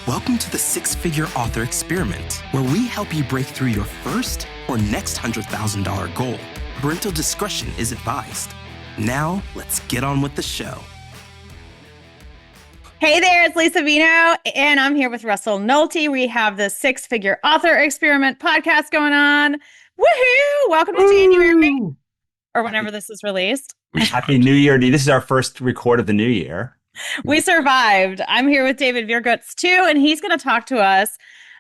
Welcome to the Six-Figure Author Experiment, where we help you break through your first or next $100,000 goal. Parental discretion is advised. Now, let's get on with the show. Hey there, it's Lisa Savino, and I'm here with Russell Nolte. We have the Six-Figure Author Experiment podcast going on. Woohoo! Welcome to January, or whenever this is released. Happy New Year. This is our first record of the new year. We survived. I'm here with David Viergutz too, and he's going to talk to us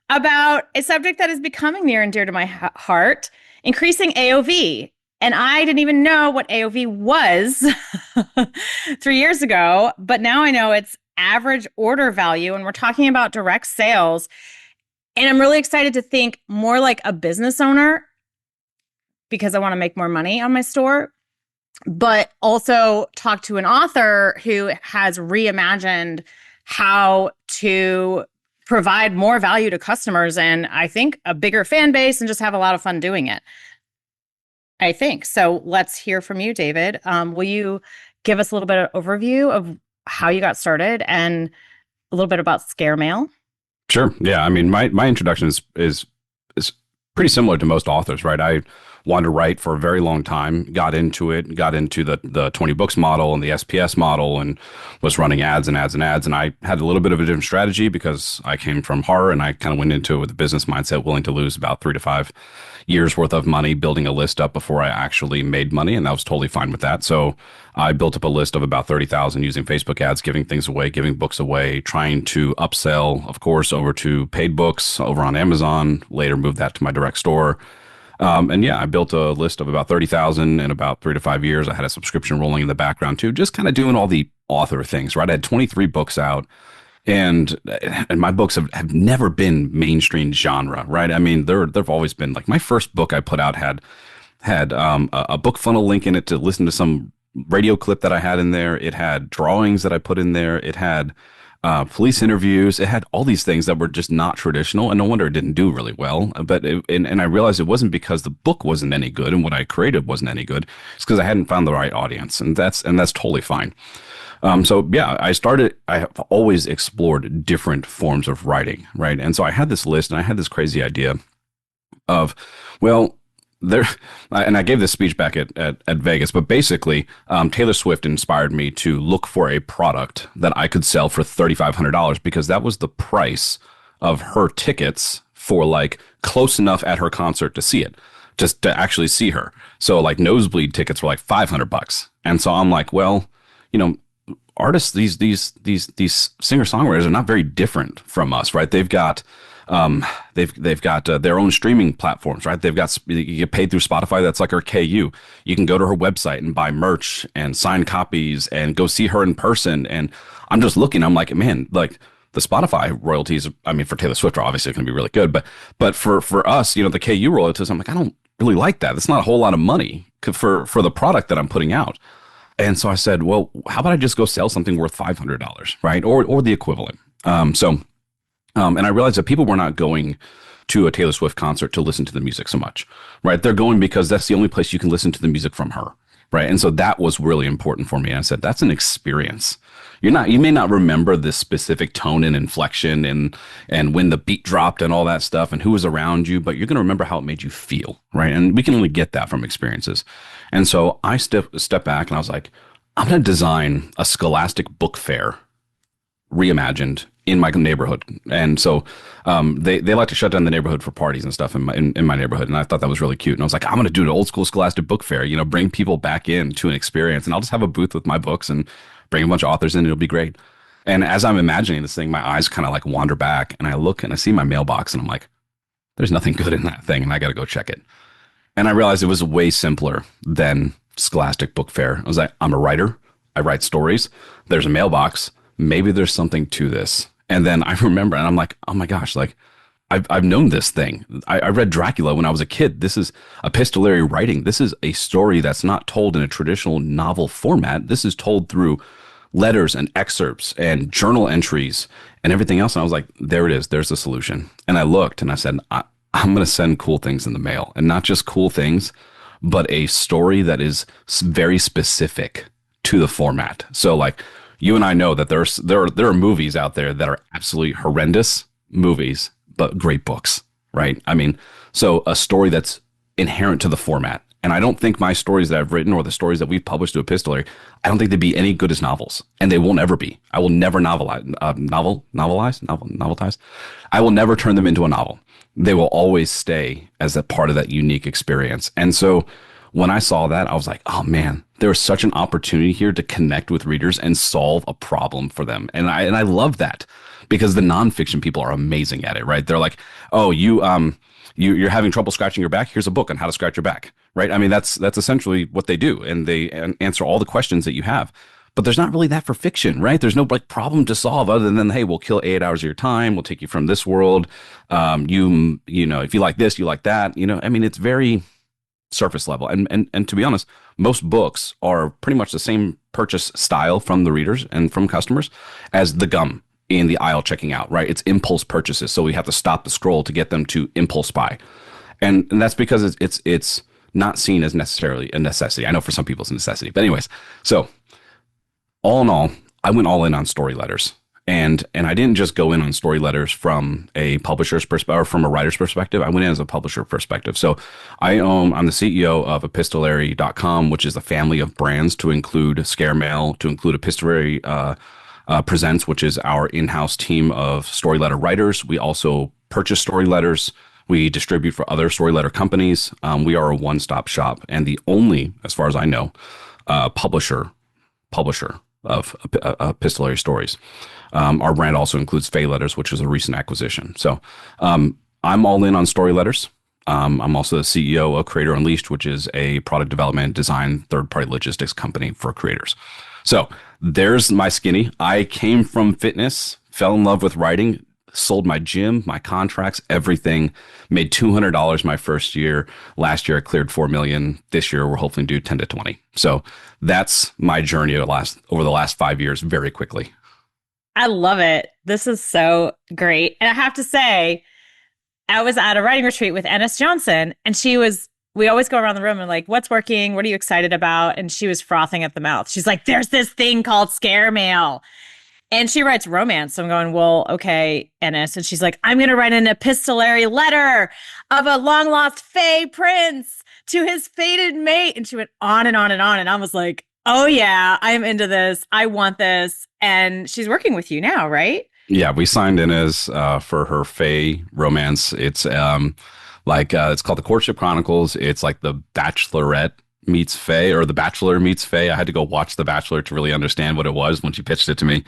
about a subject that is becoming near and dear to my heart, increasing AOV. And I didn't even know what AOV was 3 years ago, but now I know it's average order value, and we're talking about direct sales. And I'm really excited to think more like a business owner because I want to make more money on my store, but also talk to an author who has reimagined how to provide more value to customers and I think a bigger fan base and just have a lot of fun doing it. I think. So let's hear from you, David. Will you give us a little bit of overview of how you got started and a little bit about scare mail? Sure. Yeah. I mean, my introduction is pretty similar to most authors, right? I wanted to write for a very long time, got into the 20 books model and the SPS model and was running ads and ads and ads. And I had a little bit of a different strategy because I came from horror and I kind of went into it with a business mindset, willing to lose about 3 to 5 years worth of money building a list up before I actually made money. And I was totally fine with that. So I built up a list of about 30,000 using Facebook ads, giving things away, giving books away, trying to upsell, of course, over to paid books over on Amazon, later moved that to my direct store. And yeah, I built a list of about 30,000 in about 3 to 5 years. I had a subscription rolling in the background too, just kind of doing all the author things, right? I had 23 books out and my books have never been mainstream genre, right? I mean, they've always been like my first book I put out had a book funnel link in it to listen to some radio clip that I had in there. It had drawings that I put in there. It had police interviews. It had all these things that were just not traditional, and no wonder it didn't do really well. But and I realized it wasn't because the book wasn't any good and what I created wasn't any good. It's because I hadn't found the right audience, and that's totally fine. So yeah, I have always explored different forms of writing, right? And so I had this list, and I had this crazy idea of, well, and I gave this speech back at Vegas, but basically, Taylor Swift inspired me to look for a product that I could sell for $3,500 because that was the price of her tickets for like close enough at her concert to see it, just to actually see her. So like nosebleed tickets were like $500. And so I'm like, well, artists, these singer-songwriters are not very different from us, right? They've got their own streaming platforms, right? You get paid through Spotify. That's like her KU. You can go to her website and buy merch and sign copies and go see her in person. And I'm just looking, I'm like, man, like the Spotify royalties, I mean, for Taylor Swift are obviously going to be really good, but for us, the KU royalties, I'm like, I don't really like that. That's not a whole lot of money for the product that I'm putting out. And so I said, well, how about I just go sell something worth $500, right? Or the equivalent. And I realized that people were not going to a Taylor Swift concert to listen to the music so much, right? They're going because that's the only place you can listen to the music from her, right? And so that was really important for me. And I said, that's an experience. You may not remember this specific tone and inflection and when the beat dropped and all that stuff and who was around you, but you're going to remember how it made you feel, right? And we can only get that from experiences. And so I stepped back and I was like, I'm going to design a Scholastic book fair reimagined in my neighborhood. And so they like to shut down the neighborhood for parties and stuff in my neighborhood. And I thought that was really cute. And I was like, I'm going to do an old school Scholastic book fair, bring people back in to an experience. And I'll just have a booth with my books and bring a bunch of authors in. And it'll be great. And as I'm imagining this thing, my eyes kind of like wander back and I look and I see my mailbox and I'm like, there's nothing good in that thing. And I got to go check it. And I realized it was way simpler than Scholastic book fair. I was like, I'm a writer. I write stories. There's a mailbox. Maybe there's something to this. And then I remember, and I'm like, oh my gosh, like I've known this thing. I read Dracula when I was a kid. This is epistolary writing. This is a story that's not told in a traditional novel format. This is told through letters and excerpts and journal entries and everything else. And I was like, there it is. There's the solution. And I looked and I said, I'm going to send cool things in the mail, and not just cool things, but a story that is very specific to the format. So like You and I know that there are movies out there that are absolutely horrendous movies, but great books, right? I mean, so a story that's inherent to the format. And I don't think my stories that I've written or the stories that we've published to Epistolary, I don't think they'd be any good as novels, and they won't ever be. I will never novelize. I will never turn them into a novel. They will always stay as a part of that unique experience. And so when I saw that, I was like, oh man, there's such an opportunity here to connect with readers and solve a problem for them. And I love that, because the nonfiction people are amazing at it, right? They're like, oh, you're having trouble scratching your back. Here's a book on how to scratch your back, right? I mean, that's essentially what they do, and they answer all the questions that you have. But there's not really that for fiction, right? There's no like problem to solve other than, hey, we'll kill 8 hours of your time. We'll take you from this world. You know, if you like this, you like that. You know, I mean, it's very surface level. And to be honest, most books are pretty much the same purchase style from the readers and from customers as the gum in the aisle checking out, right? It's impulse purchases. So we have to stop the scroll to get them to impulse buy. And that's because it's not seen as necessarily a necessity. I know for some people it's a necessity, but anyways, so all in all, I went all in on story letters. And I didn't just go in on story letters from a publisher's perspective or from a writer's perspective. I went in as a publisher perspective. So I'm the CEO of epistolary.com, which is a family of brands to include Scare Mail, to include Epistolary Presents, which is our in-house team of story letter writers. We also purchase story letters. We distribute for other story letter companies. We are a one-stop shop and the only, as far as I know, publisher of epistolary stories. Our brand also includes Fay Letters, which is a recent acquisition. So I'm all in on story letters. I'm also the CEO of Creator Unleashed, which is a product development, design, third-party logistics company for creators. So there's my skinny. I came from fitness, fell in love with writing, sold my gym, my contracts, everything, made $200 my first year. Last year, I cleared $4 million. This year, we're hoping to do 10 to 20. So that's my journey over the last 5 years very quickly. I love it. This is so great. And I have to say, I was at a writing retreat with Ennis Johnson, and we always go around the room and like, what's working? What are you excited about? And she was frothing at the mouth. She's like, there's this thing called Scare Mail. And she writes romance. So I'm going, well, okay, Ennis. And she's like, I'm going to write an epistolary letter of a long lost Fey prince to his fated mate. And she went on and on and on. And I was like, oh yeah, I'm into this. I want this. And she's working with you now, right? Yeah, we signed in as for her Fey romance. It's it's called The Courtship Chronicles. It's like The Bachelorette meets Fey, or The Bachelor meets Fey. I had to go watch The Bachelor to really understand what it was when she pitched it to me.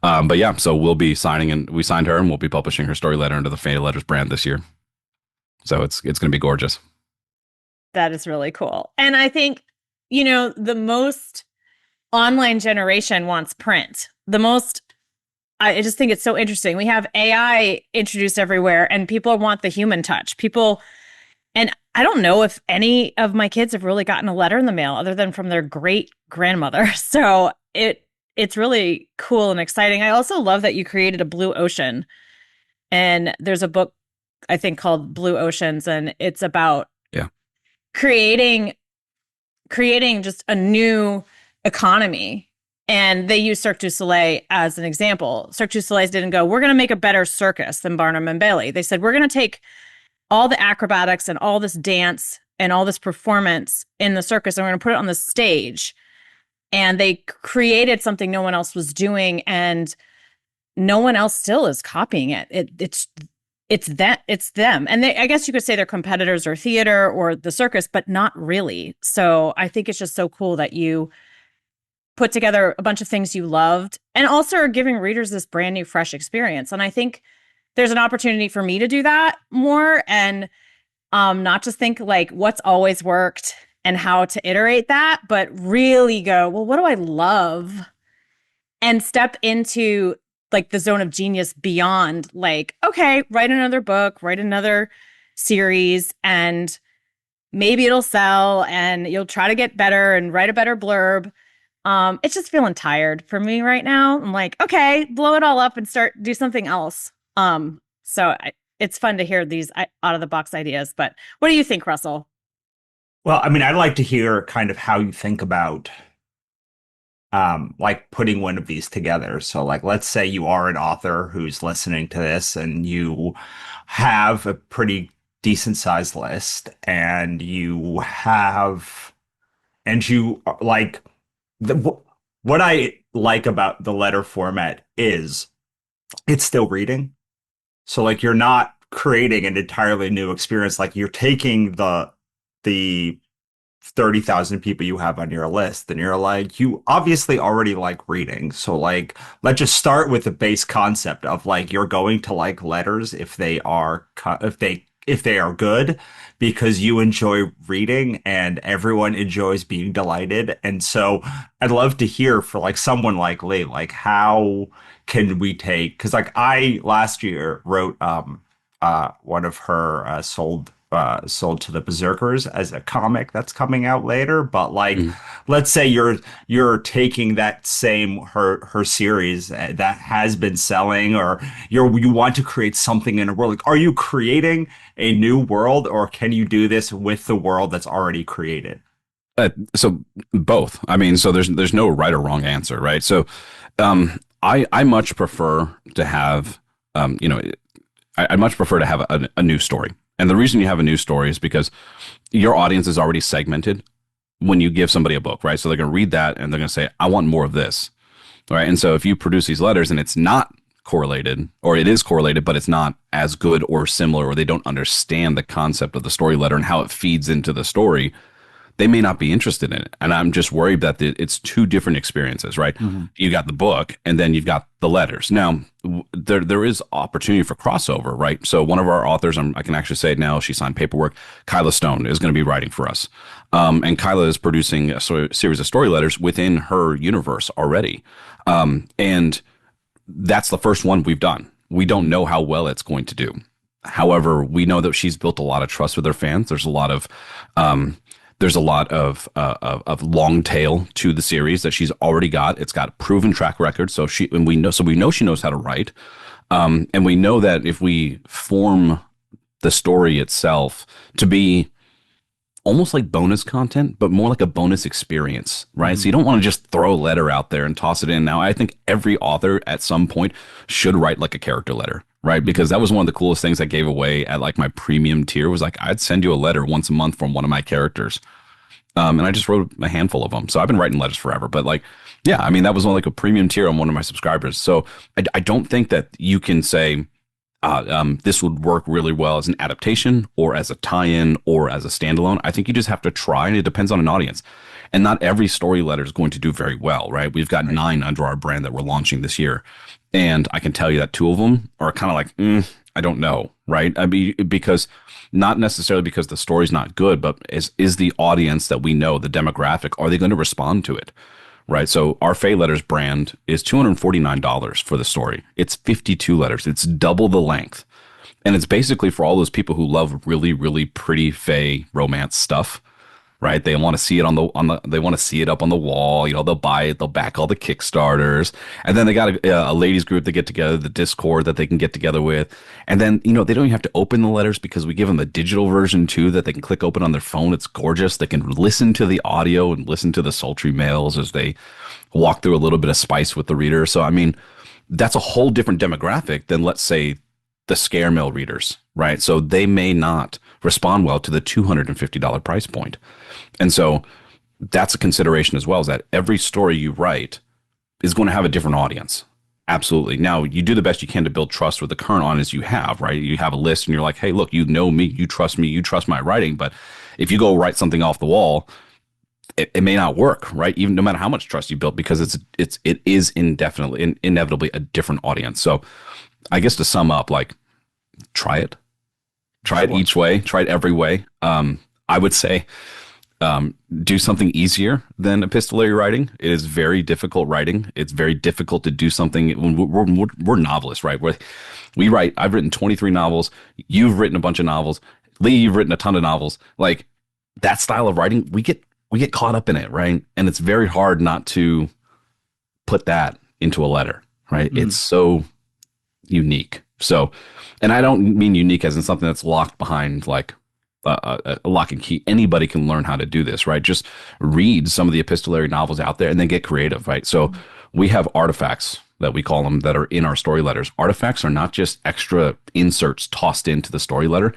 But yeah, so we'll be signing, and we signed her, and we'll be publishing her story letter under the Fey Letters brand this year. So it's going to be gorgeous. That is really cool. And I think, the most online generation wants print. I just think it's so interesting. We have AI introduced everywhere, and people want the human touch. And I don't know if any of my kids have really gotten a letter in the mail other than from their great grandmother. So it's really cool and exciting. I also love that you created a blue ocean, and there's a book I think called Blue Oceans, and it's about creating just a new economy. And they use Cirque du Soleil as an example. Cirque du Soleil didn't go, we're going to make a better circus than Barnum and Bailey. They said, we're going to take all the acrobatics and all this dance and all this performance in the circus, and we're going to put it on the stage. And they created something no one else was doing, and no one else still is copying it. It's them. And I guess you could say they're competitors or theater or the circus, but not really. So I think it's just so cool that you put together a bunch of things you loved and also are giving readers this brand new, fresh experience. And I think there's an opportunity for me to do that more and not just think like what's always worked and how to iterate that, but really go, well, what do I love? And step into like the zone of genius beyond like, okay, write another book, write another series, and maybe it'll sell and you'll try to get better and write a better blurb. It's just feeling tired for me right now. I'm like, okay, blow it all up and do something else. It's fun to hear these out of the box ideas, but what do you think, Russell? Well, I mean, I'd like to hear kind of how you think about like putting one of these together. So like, let's say you are an author who's listening to this and you have a pretty decent sized list and you like what I like about the letter format is it's still reading. So like you're not creating an entirely new experience. Like you're taking the 30,000 people you have on your list and you're like, you obviously already like reading. So like, let's just start with the base concept of like, you're going to like letters if they are, if they are good because you enjoy reading and everyone enjoys being delighted. And so I'd love to hear for like someone like Lee, like how can we take, because like I last year wrote one of her sold to the Berserkers as a comic that's coming out later. But like, let's say you're taking that same her series that has been selling, or you want to create something in a world. Like, are you creating a new world, or can you do this with the world that's already created? So both. I mean, so there's no right or wrong answer, right? So I much prefer to have I much prefer to have a new story. And the reason you have a new story is because your audience is already segmented when you give somebody a book, right? So they're going to read that and they're going to say, I want more of this, right? And so if you produce these letters and it's not correlated, or it is correlated, but it's not as good or similar, or they don't understand the concept of the story letter and how it feeds into the story, they may not be interested in it. And I'm just worried that it's two different experiences, right? Mm-hmm. You got the book and then you've got the letters. Now, there is opportunity for crossover, right? So one of our authors, I can actually say it now, she signed paperwork, Kyla Stone is going to be writing for us. And Kyla is producing a series of story letters within her universe already. And that's the first one we've done. We don't know how well it's going to do. However, we know that she's built a lot of trust with her fans. There's a lot of long tail to the series that she's already got. It's got a proven track record. So we know she knows how to write. And we know that if we form the story itself to be almost like bonus content, but more like a bonus experience, right? Mm-hmm. So you don't want to just throw a letter out there and toss it in. Now, I think every author at some point should write like a character letter, right? Because that was one of the coolest things I gave away at like my premium tier was like, I'd send you a letter once a month from one of my characters. And I just wrote a handful of them. So I've been writing letters forever, but like, yeah, I mean, that was one, like a premium tier on one of my subscribers. So I don't think that you can say, this would work really well as an adaptation or as a tie-in or as a standalone. I think you just have to try, and it depends on an audience. And not every story letter is going to do very well, right? We've got 9 under our brand that we're launching this year. And I can tell you that 2 of them are kind of like, I don't know, right? I mean, because not necessarily because the story's not good, but is the audience that we know, the demographic, are they going to respond to it? Right. So our Fae Letters brand is $249 for the story. It's 52 letters. It's double the length. And it's basically for all those people who love really, really pretty Fae romance stuff. Right. They want to see it they want to see it up on the wall. You know, they'll buy it. They'll back all the Kickstarters. And then they got a ladies group that get together, the Discord that they can get together with. And then, you know, they don't even have to open the letters because we give them the digital version too that they can click open on their phone. It's gorgeous. They can listen to the audio and listen to the sultry mails as they walk through a little bit of spice with the reader. So, I mean, that's a whole different demographic than, let's say, the scare mail readers, right? So they may not respond well to the $250 price point. And so that's a consideration as well, is that every story you write is going to have a different audience. Absolutely. Now, you do the best you can to build trust with the current audience you have, right? You have a list and you're like, hey, look, you know me, you trust my writing. But if you go write something off the wall, it may not work, right? Even no matter how much trust you built, because it is inevitably a different audience. So I guess to sum up, like, try it each way, try it every way. I would say, do something easier than epistolary writing. It is very difficult writing. It's very difficult to do something when we're novelists, right? I've written 23 novels. You've written a bunch of novels. Lee, you've written a ton of novels. Like, that style of writing, we get caught up in it, right? And it's very hard not to put that into a letter, right? Mm-hmm. It's so unique. So, and I don't mean unique as in something that's locked behind like a lock and key. Anybody can learn how to do this, right? Just read some of the epistolary novels out there and then get creative, right? So we have artifacts that we call them that are in our story letters. Artifacts are not just extra inserts tossed into the story letter.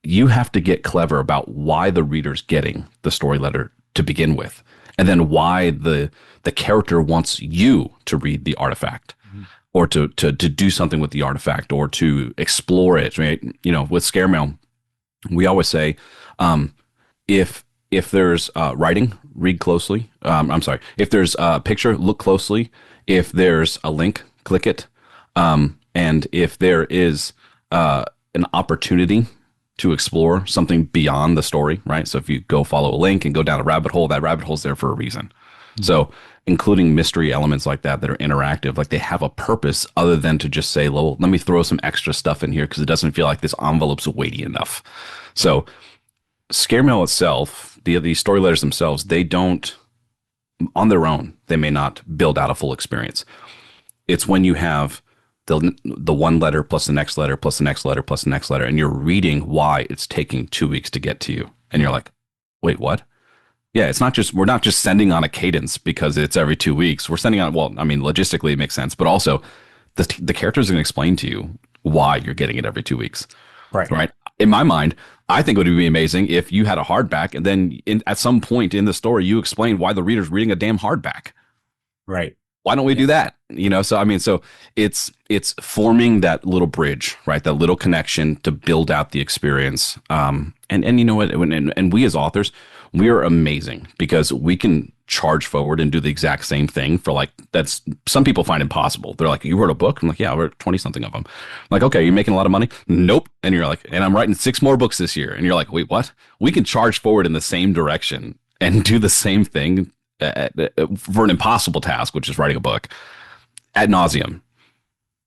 You have to get clever about why the reader's getting the story letter to begin with, and then why the character wants you to read the artifact or to do something with the artifact or to explore it, right? You know, with scare mail, we always say, if there's writing, read closely. I'm sorry. If there's a picture, look closely. If there's a link, click it. And if there is an opportunity to explore something beyond the story, right? So if you go follow a link and go down a rabbit hole, that rabbit hole's there for a reason. So including mystery elements like that are interactive, like they have a purpose other than to just say, well, let me throw some extra stuff in here because it doesn't feel like this envelope's weighty enough. So scare mail itself, the story letters themselves, they don't, on their own, they may not build out a full experience. It's when you have the one letter plus the next letter plus the next letter plus the next letter, and you're reading why it's taking 2 weeks to get to you. And you're like, wait, what? Yeah, it's not just, we're not just sending on a cadence because it's every 2 weeks. We're sending on, well, I mean, logistically it makes sense, but also the characters are going to explain to you why you're getting it every 2 weeks. Right. In my mind, I think it would be amazing if you had a hardback and then at some point in the story, you explain why the reader's reading a damn hardback. Right. Why don't we do that? You know, so I mean, so it's forming that little bridge, right? That little connection to build out the experience. And you know what? And we as authors, we are amazing because we can charge forward and do the exact same thing for like, that's, some people find impossible. They're like, you wrote a book? I'm like, yeah, I wrote 20 something of them. I'm like, okay, you're making a lot of money? Nope. And you're like, and I'm writing 6 more books this year. And you're like, wait, what? We can charge forward in the same direction and do the same thing for an impossible task, which is writing a book ad nauseum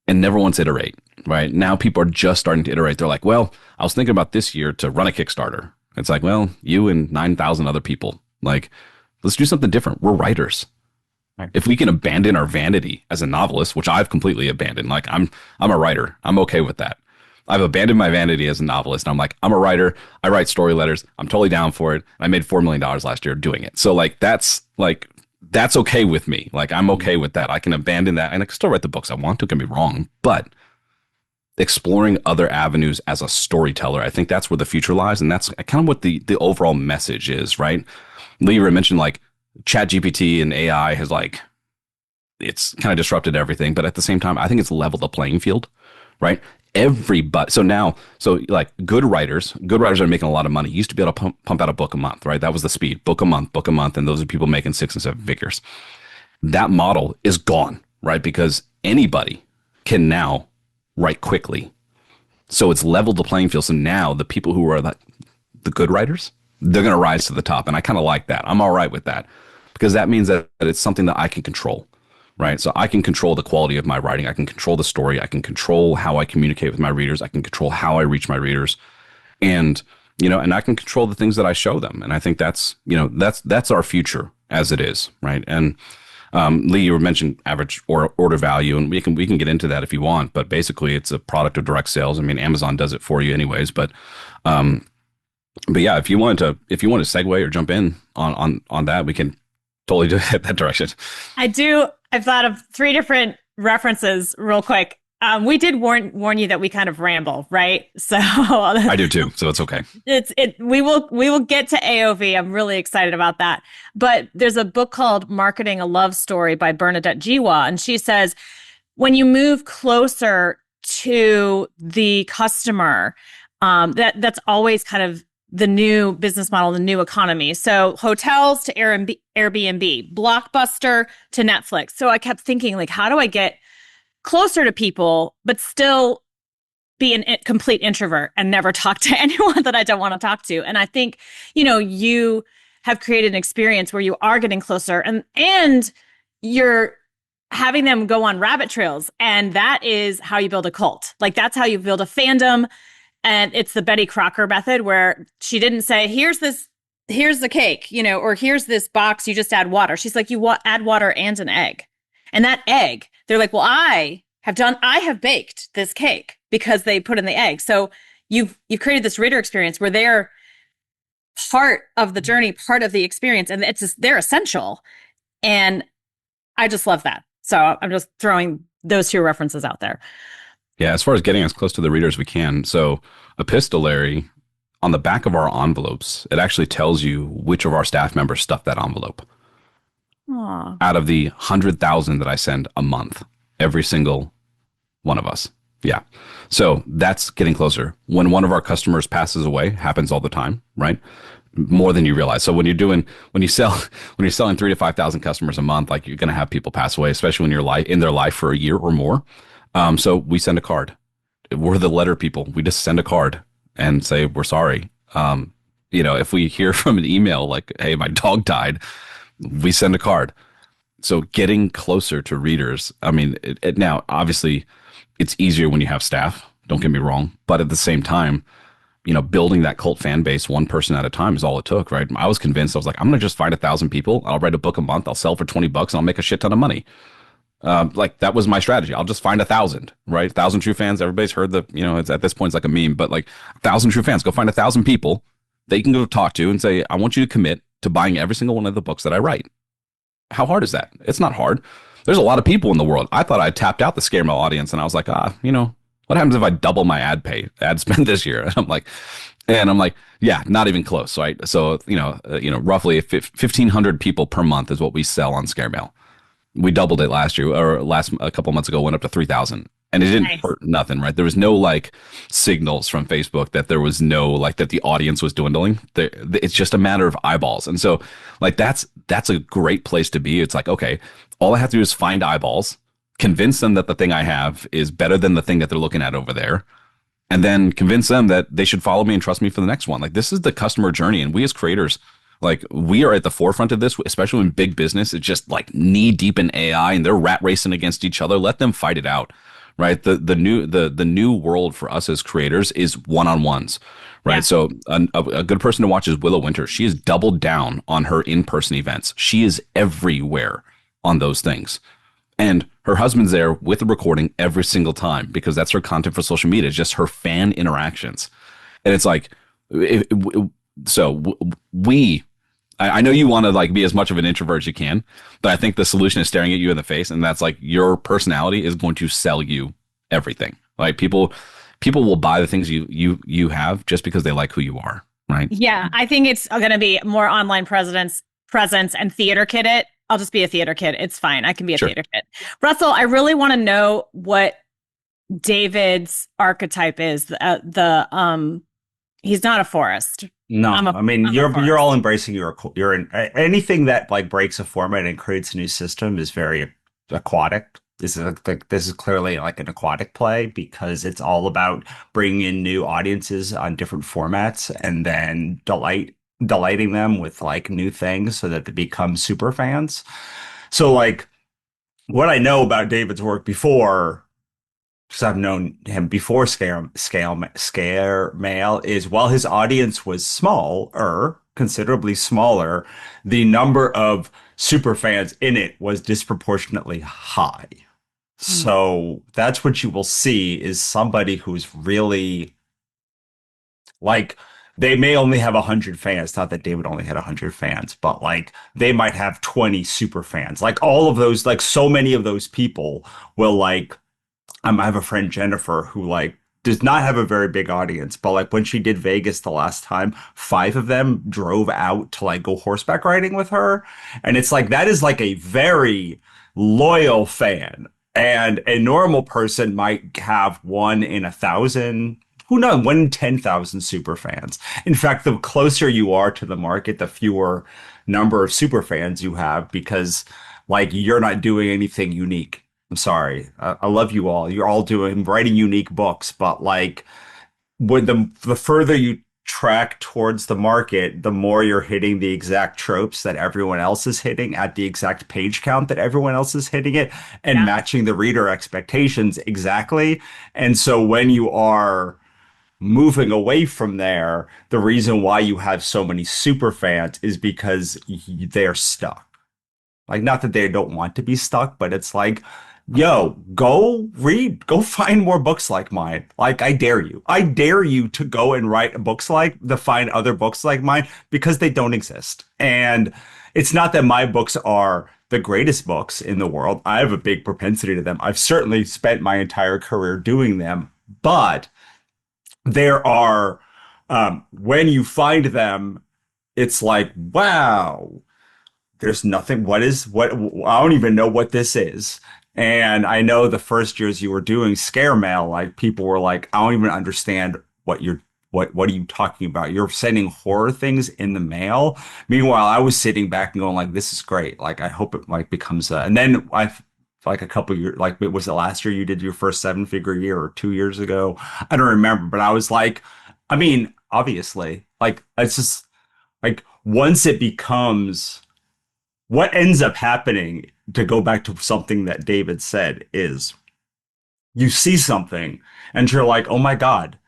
and never once iterate, right? Now people are just starting to iterate. They're like, well, I was thinking about this year to run a Kickstarter. It's like, well, you and 9,000 other people, like, let's do something different. We're writers. Right. If we can abandon our vanity as a novelist, which I've completely abandoned, like I'm a writer. I'm okay with that. I've abandoned my vanity as a novelist. And I'm like, I'm a writer. I write story letters. I'm totally down for it. I made $4 million last year doing it. So like, that's okay with me. Like, I'm okay with that. I can abandon that and I can still write the books I want to, don't get me wrong, but exploring other avenues as a storyteller, I think that's where the future lies. And that's kind of what the overall message is, right? Lee, you mentioned like ChatGPT and AI has like, it's kind of disrupted everything, but at the same time, I think it's leveled the playing field, right? Everybody. So like good writers are making a lot of money. Used to be able to pump out a book a month, right? That was the speed, book a month. And those are people making 6 and 7 figures. That model is gone, right? Because anybody can now write quickly. So it's leveled the playing field. So now the people who are like the good writers, they're going to rise to the top. And I kind of like that. I'm all right with that because that means that it's something that I can control. Right. So I can control the quality of my writing. I can control the story. I can control how I communicate with my readers. I can control how I reach my readers. And, you know, and I can control the things that I show them. And I think that's, you know, that's our future as it is. Right. And Lee, you mentioned average order value, and we can get into that if you want. But basically, it's a product of direct sales. I mean, Amazon does it for you anyways. But yeah, if you want to segue or jump in on that, we can totally do it that direction. I do. I've thought of 3 different references real quick. We did warn you that we kind of ramble, right? So I do too. So it's okay. We will get to AOV. I'm really excited about that. But there's a book called Marketing a Love Story by Bernadette Jiwa. And she says, when you move closer to the customer, that's always kind of the new business model, the new economy. So hotels to Airbnb, Blockbuster to Netflix. So I kept thinking, like, how do I get closer to people, but still be a complete introvert and never talk to anyone that I don't want to talk to? And I think, you know, you have created an experience where you are getting closer and you're having them go on rabbit trails. And that is how you build a cult. Like, that's how you build a fandom. And it's the Betty Crocker method where she didn't say, here's the cake, you know, or here's this box, you just add water. She's like, you add water and an egg. And that egg, they're like, well, I have baked this cake because they put in the egg. So you've created this reader experience where they're part of the journey, part of the experience, and it's just, they're essential. And I just love that. So I'm just throwing those two references out there. Yeah, as far as getting as close to the reader as we can. So epistolary, on the back of our envelopes, it actually tells you which of our staff members stuffed that envelope. Aww. Out of the 100,000 that I send a month, every single one of us. Yeah. So that's getting closer. When one of our customers passes away, happens all the time, right? More than you realize. So when you're selling 3,000 to 5,000 customers a month, like you're going to have people pass away, especially when you're in their life for a year or more. So we send a card. We're the letter people. We just send a card and say, we're sorry. If we hear from an email like, hey, my dog died, we send a card. So getting closer to readers. I mean, now, obviously, it's easier when you have staff. Don't get me wrong. But at the same time, building that cult fan base one person at a time is all it took, right? I was convinced. I was like, I'm going to just find 1,000 people. I'll write a book a month. I'll sell for $20 and I'll make a shit ton of money. That was my strategy. I'll just find 1,000, right? 1,000 true fans. Everybody's heard it's at this point, it's like a meme, but like 1,000 true fans, go find 1,000 people that you can go talk to and say, I want you to commit to buying every single one of the books that I write. How hard is that? It's not hard. There's a lot of people in the world. I thought I tapped out the scare mail audience, and I was like, what happens if I double my ad spend this year? And I'm like, yeah, not even close, right? So, roughly 1,500 people per month is what we sell on scare mail. We doubled it last year, or a couple months ago, went up to 3,000. And it didn't hurt nothing, right? There was no signals from Facebook that there was no that the audience was dwindling. It's just a matter of eyeballs. And so that's a great place to be. It's like, okay, all I have to do is find eyeballs, convince them that the thing I have is better than the thing that they're looking at over there, and then convince them that they should follow me and trust me for the next one. This is the customer journey. And we as creators, we are at the forefront of this, especially in big business. It's just knee deep in AI and they're rat racing against each other. Let them fight it out. Right. The new world for us as creators is one-on-ones. Right. Yeah. So a good person to watch is Willow Winter. She has doubled down on her in-person events. She is everywhere on those things. And her husband's there with the recording every single time because that's her content for social media. It's just her fan interactions. And it's like, I know you want to be as much of an introvert as you can, but I think the solution is staring at you in the face, and that's your personality is going to sell you everything. People will buy the things you have just because they like who you are, right? Yeah, I think it's going to be more online presence and theater kid it. I'll just be a theater kid. It's fine. I can be a theater kid. Russell, I really want to know what David's archetype is. He's not a forest. No, you're all embracing you're in anything that breaks a format and creates a new system is very aquatic. This is clearly an aquatic play because it's all about bringing in new audiences on different formats and then delighting them with new things so that they become super fans. So what I know about David's work before, because I've known him before Scare Mail, is while his audience was considerably smaller, the number of super fans in it was disproportionately high. So that's what you will see is somebody who's really they may only have 100 fans. Not that David only had 100 fans, but they might have 20 super fans. All of those, so many of those people will I have a friend, Jennifer, who does not have a very big audience, but when she did Vegas the last time, 5 of them drove out to go horseback riding with her. And it's that is a very loyal fan. And a normal person might have 1 in 1,000, who knows, 1 in 10,000 super fans. In fact, the closer you are to the market, the fewer number of super fans you have because you're not doing anything unique. I'm sorry. I love you all. You're all writing unique books, but when the further you track towards the market, the more you're hitting the exact tropes that everyone else is hitting at the exact page count that everyone else is hitting it and matching the reader expectations exactly. And so when you are moving away from there, the reason why you have so many super fans is because they're stuck. Not that they don't want to be stuck, but it's yo, go find more books like mine. Like, I dare you. I dare you to go and write to find other books like mine because they don't exist. And it's not that my books are the greatest books in the world. I have a big propensity to them. I've certainly spent my entire career doing them, but there are, when you find them, it's like, wow, there's nothing. What? I don't even know what this is. And I know the first years you were doing scare mail, like people were like, I don't even understand what are you talking about? You're sending horror things in the mail. Meanwhile, I was sitting back and going like, this is great. Like, I hope it like becomes and then like a couple years, like, was it last year you did your first 7-figure year or 2 years ago? I don't remember, but I was like, I mean, obviously, like, it's just like once it becomes what ends up happening, to go back to something that David said, is you see something and you're like, oh my God,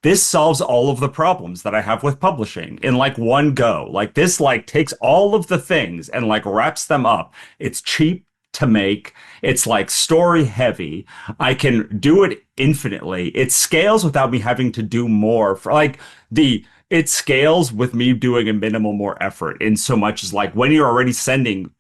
this solves all of the problems that I have with publishing in like one go. Like, this like takes all of the things and like wraps them up. It's cheap to make. It's like story heavy. I can do it infinitely. It scales without me having to do more for like it scales with me doing a minimal more effort, in so much as like when you're already sending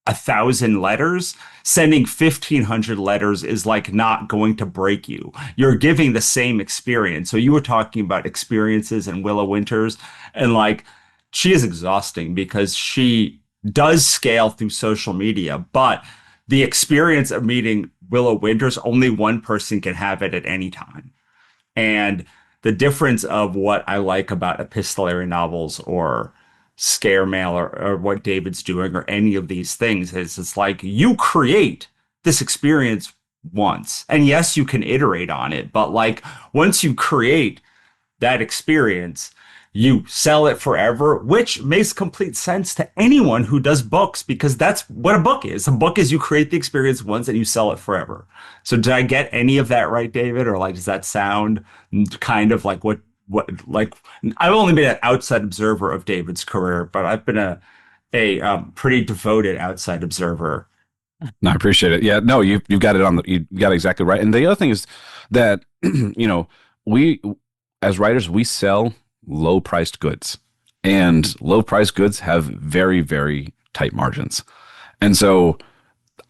1,000 letters, sending 1,500 letters is like not going to break you. You're giving the same experience. So you were talking about experiences and Willow Winters, and like, she is exhausting because she does scale through social media, but the experience of meeting Willow Winters, only one person can have it at any time. And the difference of what I like about epistolary novels or scare mail or what David's doing or any of these things is it's like you create this experience once. And yes, you can iterate on it, but like once you create that experience, you sell it forever, which makes complete sense to anyone who does books, because that's what a book is. A book is you create the experience once and you sell it forever. So did I get any of that right, David? Or like, does that sound kind of like what like, I've only been an outside observer of David's career, but I've been a pretty devoted outside observer. No, I appreciate it. Yeah, no, you got it you got it exactly right. And the other thing is that, we as writers, we sell low priced goods, and low priced goods have very, very tight margins. And so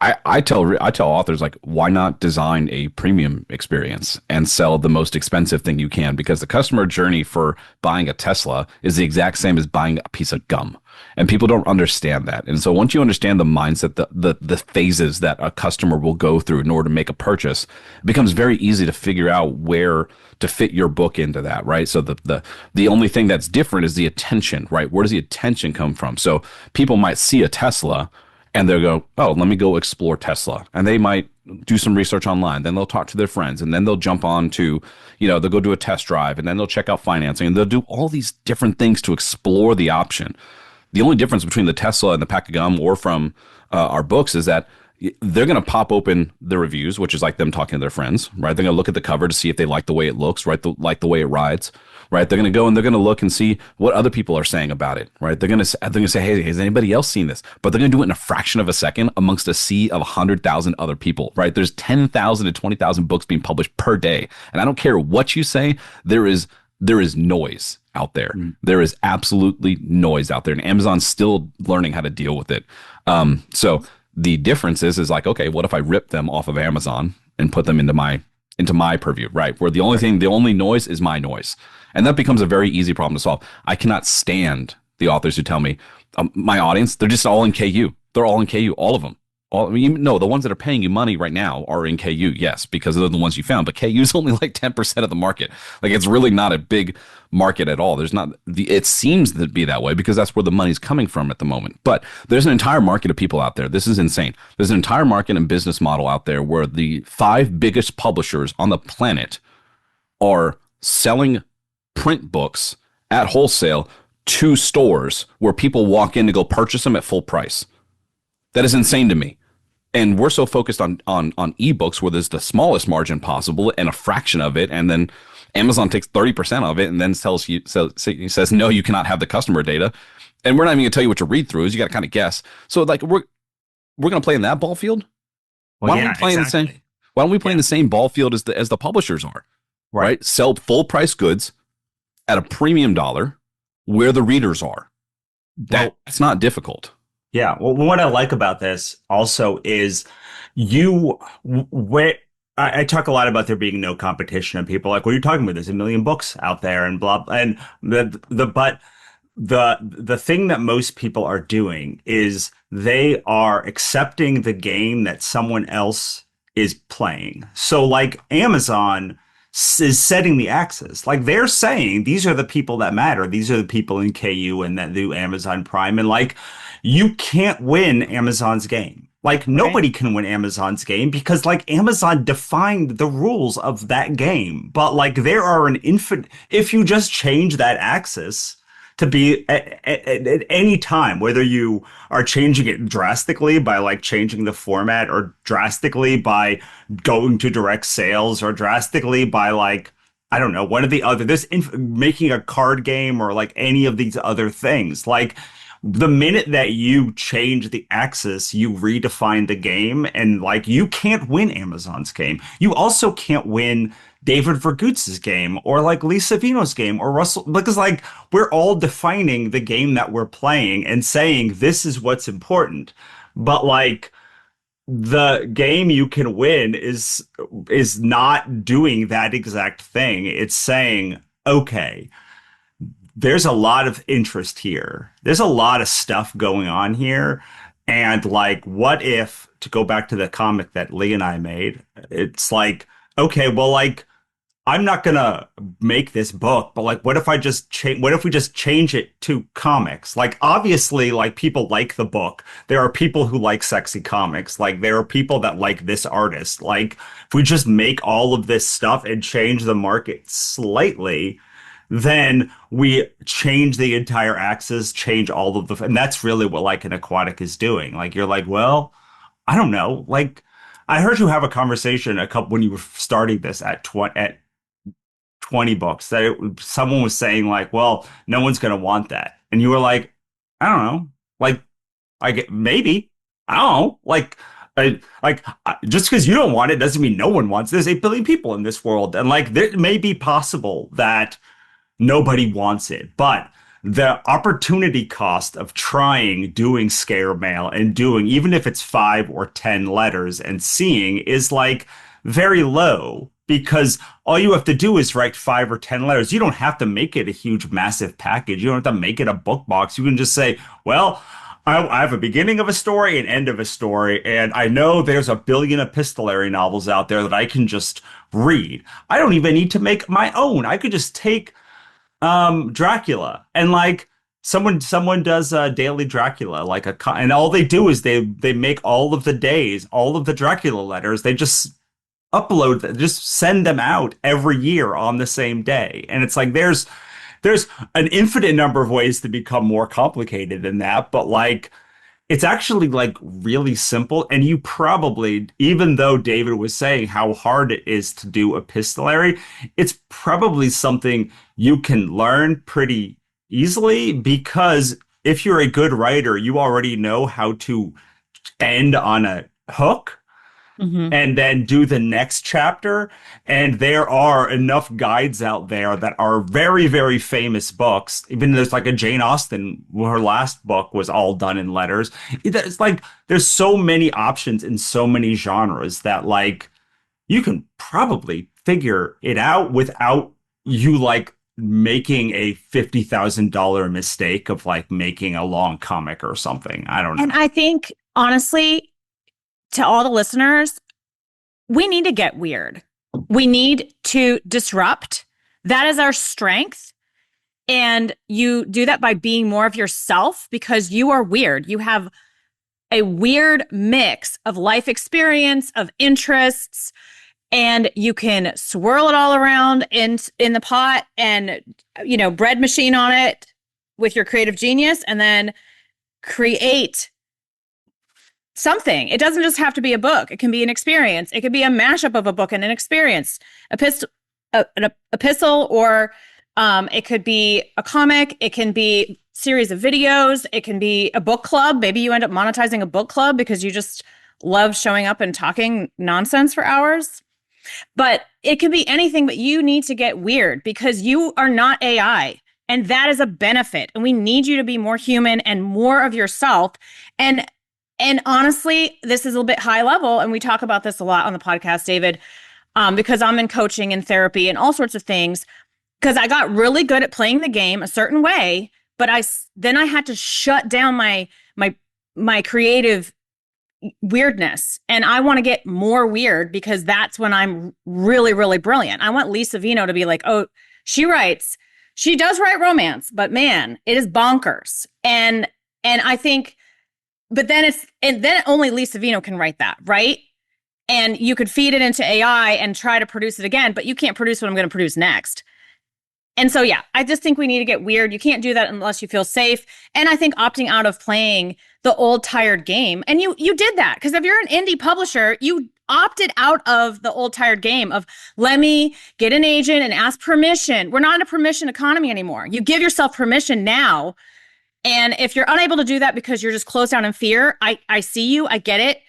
I tell authors, like, why not design a premium experience and sell the most expensive thing you can? Because the customer journey for buying a Tesla is the exact same as buying a piece of gum. And people don't understand that. And so once you understand the mindset, the phases that a customer will go through in order to make a purchase, it becomes very easy to figure out where to fit your book into that, right? So the only thing that's different is the attention, right? Where does the attention come from? So people might see a Tesla and they'll go, oh, let me go explore Tesla. And they might do some research online. Then they'll talk to their friends, and then they'll jump on to, they'll go do a test drive, and then they'll check out financing, and they'll do all these different things to explore the option. The only difference between the Tesla and the pack of gum, or from our books, is that they're going to pop open the reviews, which is like them talking to their friends, right? They're going to look at the cover to see if they like the way it looks, right? Like the way it rides, right? They're going to go and they're going to look and see what other people are saying about it, right? They're going to say, hey, has anybody else seen this? But they're going to do it in a fraction of a second amongst a sea of 100,000 other people, right? There's 10,000 to 20,000 books being published per day. And I don't care what you say, there is noise out there. There is absolutely noise out there. And Amazon's still learning how to deal with it. So the difference is like, okay, what if I rip them off of Amazon and put them into my purview, right? Where the only noise is my noise. And that becomes a very easy problem to solve. I cannot stand the authors who tell me, my audience, they're just all in KU. They're all in KU, all of them. The ones that are paying you money right now are in KU, yes, because they're the ones you found. But KU is only like 10% of the market. Like, it's really not a big market at all. It seems to be that way because that's where the money's coming from at the moment. But there's an entire market of people out there. This is insane. There's an entire market and business model out there where the 5 biggest publishers on the planet are selling print books at wholesale to stores where people walk in to go purchase them at full price. That is insane to me. And we're so focused on ebooks where there's the smallest margin possible and a fraction of it. And then Amazon takes 30% of it and then says, no, you cannot have the customer data. And we're not even going to tell you what your read through is. You got to kind of guess. So like, we're going to play in that ball field. Well, Why don't yeah, we play in the same? exactly. Why don't we play in the same ball field as the publishers are? Right. Sell full price goods at a premium dollar where the readers are. That's not difficult. Yeah. Well, what I like about this also is you, where I talk a lot about there being no competition, and people are like, what are you talking about? There's a million books out there and blah, and but the thing that most people are doing is they are accepting the game that someone else is playing. So like Amazon is setting the axis. Like they're saying these are the people that matter. These are the people in KU and that do Amazon Prime. And like you can't win Amazon's game. Like nobody can win Amazon's game because like Amazon defined the rules of that game. But like there are an infinite, if you just change that axis to be at any time, whether you are changing it drastically by like changing the format or drastically by going to direct sales or drastically by like, I don't know, one of the other, making a card game or like any of these other things. Like the minute that you change the axis, you redefine the game, and like you can't win Amazon's game. You also can't win David Viergutz's game or like Lee Savino's game or Russell, because like we're all defining the game that we're playing and saying this is what's important. But like the game you can win is not doing that exact thing. It's saying, okay, there's a lot of interest here. There's a lot of stuff going on here. And like, what if, to go back to the comic that Lee and I made, it's like, okay, well, like, I'm not gonna make this book, but like, what if I just change? What if we just change it to comics? Like, obviously, like people like the book. There are people who like sexy comics. Like, there are people that like this artist. Like, if we just make all of this stuff and change the market slightly, then we change the entire axis, change all of the, and that's really what like an Aquatic is doing. Like, you're like, well, I don't know. Like, I heard you have a conversation when you were starting this at 20 books that someone was saying like, well, no one's going to want that. And you were like, I don't know. Like, I get maybe, I don't know. Just because you don't want it doesn't mean no one wants it. There's 8 billion people in this world. And like, it may be possible that nobody wants it, but the opportunity cost of doing scare mail and doing, even if it's 5 or 10 letters and seeing is like very low. Because all you have to do is write 5 or 10 letters. You don't have to make it a huge, massive package. You don't have to make it a book box. You can just say, well, I have a beginning of a story, an end of a story, and I know there's a billion epistolary novels out there that I can just read. I don't even need to make my own. I could just take Dracula and like someone does a daily Dracula, like and all they do is they make all of the days, all of the Dracula letters. They just just send them out every year on the same day. And it's like, there's an infinite number of ways to become more complicated than that. But like, it's actually like really simple. And you probably, even though David was saying how hard it is to do epistolary, it's probably something you can learn pretty easily, because if you're a good writer, you already know how to end on a hook. Mm-hmm. And then do the next chapter. And there are enough guides out there that are very, very famous books. Even there's like a Jane Austen, her last book was all done in letters. It's like there's so many options in so many genres that like you can probably figure it out without you like making a $50,000 mistake of like making a long comic or something. I don't know. And I think honestly, to all the listeners, we need to get weird. We need to disrupt. That is our strength. And you do that by being more of yourself, because you are weird. You have a weird mix of life experience, of interests, and you can swirl it all around in the pot and, bread machine on it with your creative genius, and then create something. It doesn't just have to be a book. It can be an experience. It could be a mashup of a book and an experience, an epistle, or it could be a comic. It can be a series of videos. It can be a book club. Maybe you end up monetizing a book club because you just love showing up and talking nonsense for hours. But it can be anything, but you need to get weird because you are not AI. And that is a benefit. And we need you to be more human and more of yourself. And honestly, this is a little bit high level. And we talk about this a lot on the podcast, David, because I'm in coaching and therapy and all sorts of things. Because I got really good at playing the game a certain way, but then I had to shut down my creative weirdness. And I want to get more weird because that's when I'm really, really brilliant. I want Lee Savino to be like, oh, she does write romance, but man, it is bonkers. And I think, but then then only Lee Savino can write that, right? And you could feed it into AI and try to produce it again, but you can't produce what I'm going to produce next. And so, yeah, I just think we need to get weird. You can't do that unless you feel safe. And I think opting out of playing the old tired game. And you did that because if you're an indie publisher, you opted out of the old tired game of let me get an agent and ask permission. We're not in a permission economy anymore. You give yourself permission now. And if you're unable to do that because you're just closed down in fear, I see you, I get it.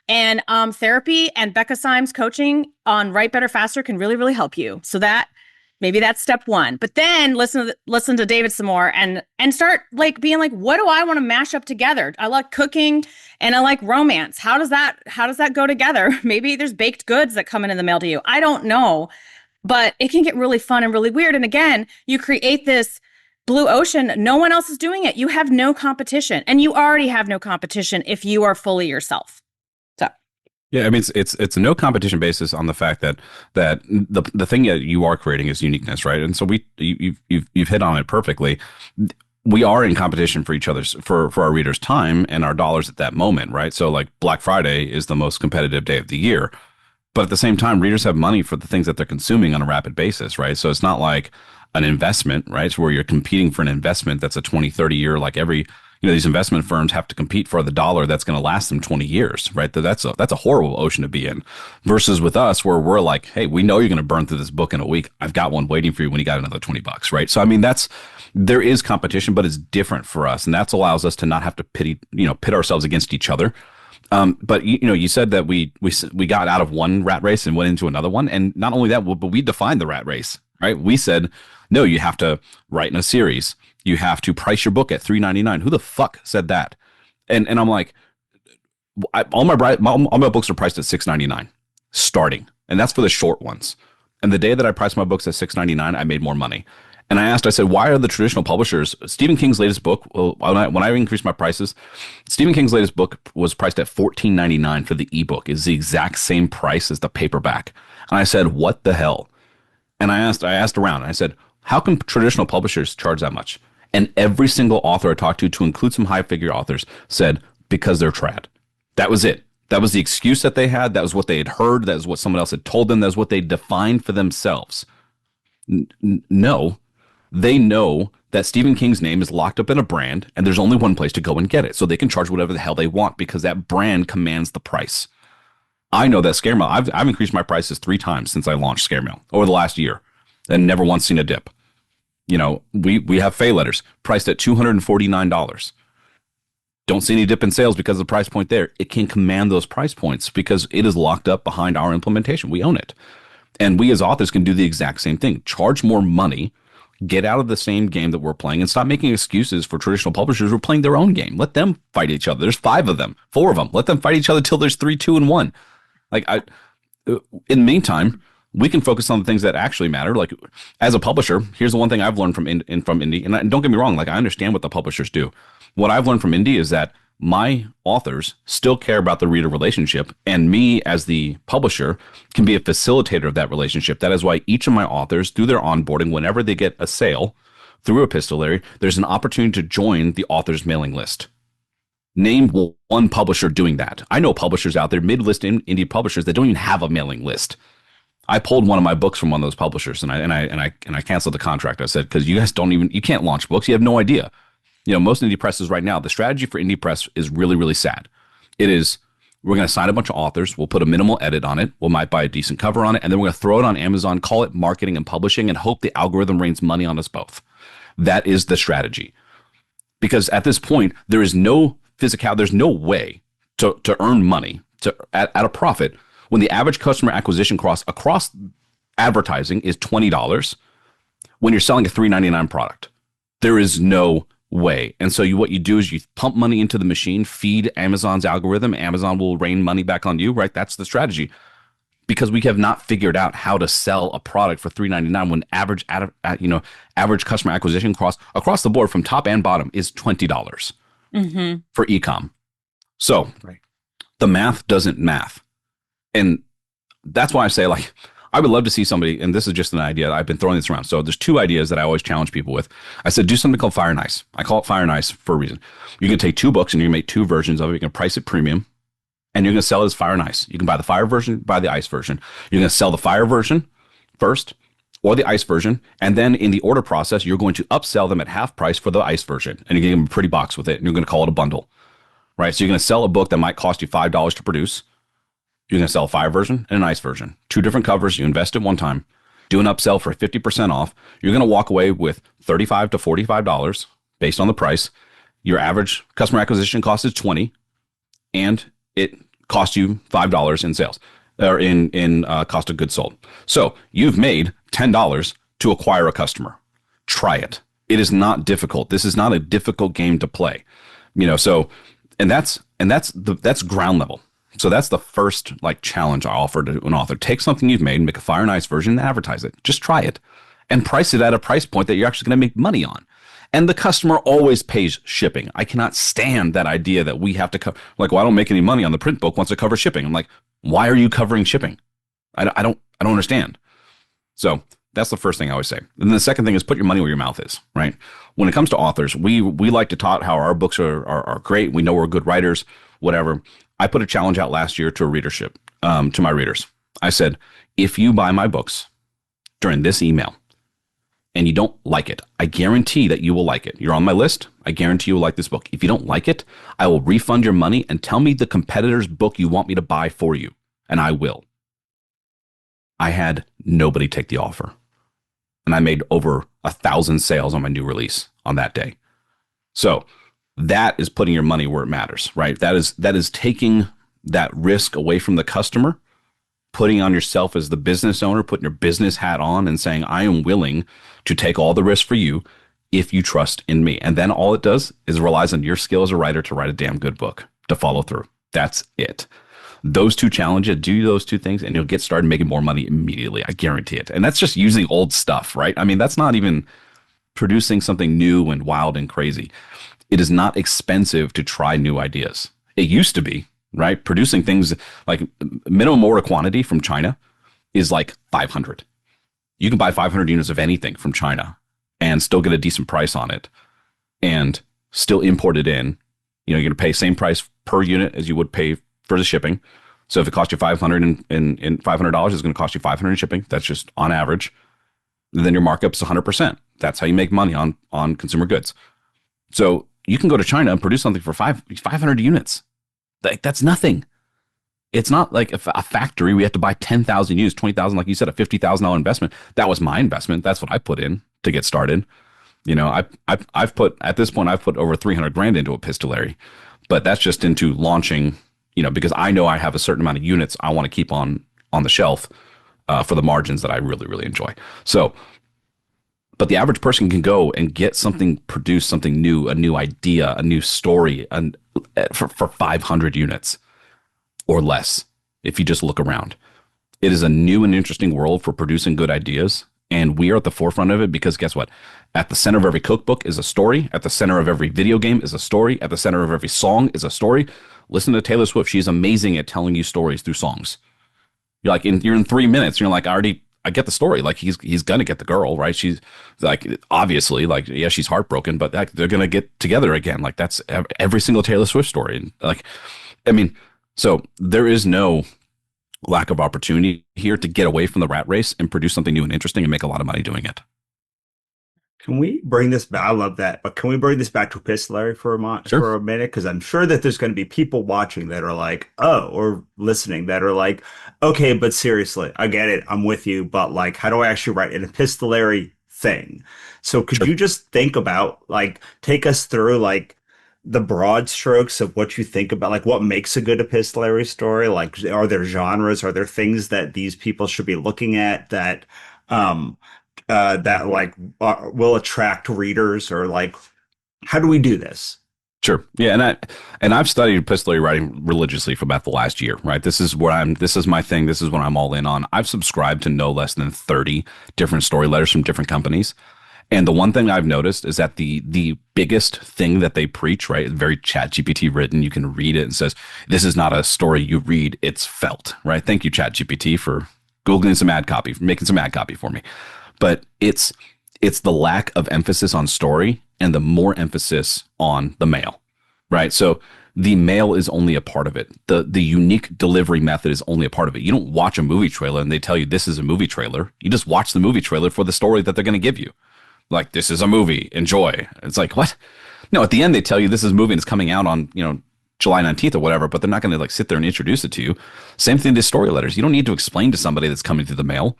And therapy and Becca Syme's coaching on Write Better Faster can really, really help you. So maybe that's step one. But then listen to David some more and start like being like, what do I want to mash up together? I like cooking and I like romance. How does that go together? Maybe there's baked goods that come in the mail to you. I don't know. But it can get really fun and really weird. And again, you create this blue ocean. No one else is doing it. You have no competition. And you already have no competition if you are fully yourself. Yeah, I mean it's a no competition basis on the fact that the thing that you are creating is uniqueness, right? And so you've hit on it perfectly. We are in competition for each other's for our readers' time and our dollars at that moment, right? So like Black Friday is the most competitive day of the year. But at the same time, readers have money for the things that they're consuming on a rapid basis, right? So it's not like an investment, right? It's where you're competing for an investment that's a 20, 30 year, like these investment firms have to compete for the dollar that's going to last them 20 years, right? That's a horrible ocean to be in. Versus with us, where we're like, hey, we know you're going to burn through this book in a week. I've got one waiting for you when you got another $20, right? So I mean, there is competition, but it's different for us, and that allows us to not have to pit ourselves against each other. But you said that we got out of one rat race and went into another one, and not only that, but we defined the rat race, right? We said, no, you have to write in a series. You have to price your book at $3.99. Who the fuck said that? And I'm like, all my books are priced at $6.99 starting, and that's for the short ones. And the day that I priced my books at $6.99, I made more money. And I said, why are the traditional publishers? Stephen King's latest book, when I increased my prices, Stephen King's latest book was priced at $14.99 for the ebook. Is the exact same price as the paperback. And I said, what the hell? And I asked around, and I said, how come traditional publishers charge that much? And every single author I talked to include some high-figure authors, said, because they're trad. That was it. That was the excuse that they had. That was what they had heard. That was what someone else had told them. That was what they defined for themselves. No, they know that Stephen King's name is locked up in a brand, and there's only one place to go and get it. So they can charge whatever the hell they want because that brand commands the price. I know that Scare Mail, I've increased my prices 3 times since I launched Scare Mail over the last year and never once seen a dip. We have Fay letters priced at $249. Don't see any dip in sales because of the price point there. It can command those price points because it is locked up behind our implementation. We own it. And we as authors can do the exact same thing. Charge more money, get out of the same game that we're playing, and stop making excuses for traditional publishers who are playing their own game. Let them fight each other. There's 5 of them, 4 of them. Let them fight each other till there's 3, 2, and 1. In the meantime, we can focus on the things that actually matter. Like as a publisher, here's the one thing I've learned from indie. And don't get me wrong, like I understand what the publishers do. What I've learned from indie is that my authors still care about the reader relationship, and me as the publisher can be a facilitator of that relationship. That is why each of my authors, through their onboarding, whenever they get a sale through epistolary, there's an opportunity to join the author's mailing list. Name one publisher doing that. I know publishers out there, mid-list indie publishers, that don't even have a mailing list. I pulled one of my books from one of those publishers, and I canceled the contract. I said, because you guys you can't launch books. You have no idea. Most indie presses right now, the strategy for indie press is really, really sad. It is, we're going to sign a bunch of authors. We'll put a minimal edit on it. We might buy a decent cover on it, and then we're going to throw it on Amazon, call it marketing and publishing, and hope the algorithm rains money on us both. That is the strategy. Because at this point, there is no there's no way to earn money, at a profit when the average customer acquisition cost across advertising is $20 when you're selling a $3.99 product. There is no way. And so what you do is you pump money into the machine, feed Amazon's algorithm. Amazon will rain money back on you, right? That's the strategy. Because we have not figured out how to sell a product for $3.99 when average customer acquisition cost across the board from top and bottom is $20 for e-com. So the math doesn't math. And that's why I say, like, I would love to see somebody, and this is just an idea. I've been throwing this around. So there's two ideas that I always challenge people with. I said, do something called Fire and Ice. I call it Fire and Ice for a reason. You can take two books and you can make two versions of it. You can price it premium and you're going to sell it as Fire and Ice. You can buy the Fire version, buy the Ice version. You're going to sell the Fire version first or the Ice version. And then in the order process, you're going to upsell them at half price for the Ice version. And you're going to give them a pretty box with it. And you're going to call it a bundle, right? So you're going to sell a book that might cost you $5 to produce. You're going to sell a Fire version and an Ice version. Two different covers. You invest it one time. Do an upsell for 50% off. You're going to walk away with $35 to $45 based on the price. Your average customer acquisition cost is $20, and it costs you $5 in sales or in cost of goods sold. So you've made $10 to acquire a customer. Try it. It is not difficult. This is not a difficult game to play. So that's ground level. So that's the first challenge I offer to an author. Take something you've made, make a Fire and Ice version, and advertise it. Just try it and price it at a price point that you're actually going to make money on. And the customer always pays shipping. I cannot stand that idea that we have to cover. I don't make any money on the print book once it covers shipping. I'm like, why are you covering shipping? I don't understand. So that's the first thing I always say. And then the second thing is put your money where your mouth is, right? When it comes to authors, we like to talk how our books are great. We know we're good writers, whatever. I put a challenge out last year to to my readers. I said, if you buy my books during this email and you don't like it, I guarantee that you will like it. You're on my list. I guarantee you will like this book. If you don't like it, I will refund your money and tell me the competitor's book you want me to buy for you. And I will. I had nobody take the offer. And I made over 1,000 sales on my new release on that day. So that is putting your money where it matters, right? That is taking that risk away from the customer, putting on yourself as the business owner, putting your business hat on and saying, I am willing to take all the risk for you if you trust in me. And then all it does is relies on your skill as a writer to write a damn good book, to follow through. That's it. Those two challenges, do those two things and you'll get started making more money immediately. I guarantee it. And that's just using old stuff, right? I mean, that's not even producing something new and wild and crazy. It is not expensive to try new ideas. It used to be, right? Producing things like minimum order quantity from China is like 500. You can buy 500 units of anything from China and still get a decent price on it and still import it in. You're going to pay same price per unit as you would pay for the shipping. So if it costs you $500 in $500, it's going to cost you $500 in shipping. That's just on average. And then your markup is 100%. That's how you make money on consumer goods. So you can go to China and produce something for 500 units. That's nothing. It's not like a factory. We have to buy 10,000 units, 20,000, like you said, a $50,000 investment. That was my investment. That's what I put in to get started. I've put, at this point, I've put over 300 grand into epistolary, but that's just into launching, because I know I have a certain amount of units I want to keep on the shelf for the margins that I really, really enjoy. So, but the average person can go and get something, produce something new, a new idea, a new story, and for 500 units or less. If you just look around, it is a new and interesting world for producing good ideas. And we are at the forefront of it because guess what? At the center of every cookbook is a story. At the center of every video game is a story. At the center of every song is a story. Listen to Taylor Swift. She's amazing at telling you stories through songs. You're in 3 minutes. You're like, I get the story. Like he's gonna get the girl, right? She's like, obviously, like, yeah, she's heartbroken, but they're gonna get together again. Like that's every single Taylor Swift story. And so there is no lack of opportunity here to get away from the rat race and produce something new and interesting and make a lot of money doing it. Can we bring this back? I love that, but can we bring this back to epistolary for a minute? Because I'm sure that there's going to be people watching that are like, or listening that are like, okay, but seriously, I get it, I'm with you, but like, how do I actually write an epistolary thing? So could you just think about take us through the broad strokes of what you think about, like what makes a good epistolary story? Like, are there genres? Are there things that these people should be looking at that um that like will attract readers, or like how do we do this? Sure. Yeah, I've studied epistolary writing religiously for about the last year, right? This is my thing, this is what I'm all in on. I've subscribed to no less than 30 different story letters from different companies. And the one thing I've noticed is that the biggest thing that they preach, right, very chat GPT written, you can read it and says, this is not a story you read, it's felt, right? Thank you, chat GPT, for Googling some ad copy, for making some ad copy for me. But it's the lack of emphasis on story and the more emphasis on the mail, right? So the mail is only a part of it. The unique delivery method is only a part of it. You don't watch a movie trailer and they tell you this is a movie trailer. You just watch the movie trailer for the story that they're going to give you. Like, this is a movie, enjoy. It's like, what? No, at the end they tell you this is a movie and it's coming out on, July 19th or whatever, but they're not going to like sit there and introduce it to you. Same thing to story letters. You don't need to explain to somebody that's coming through the mail.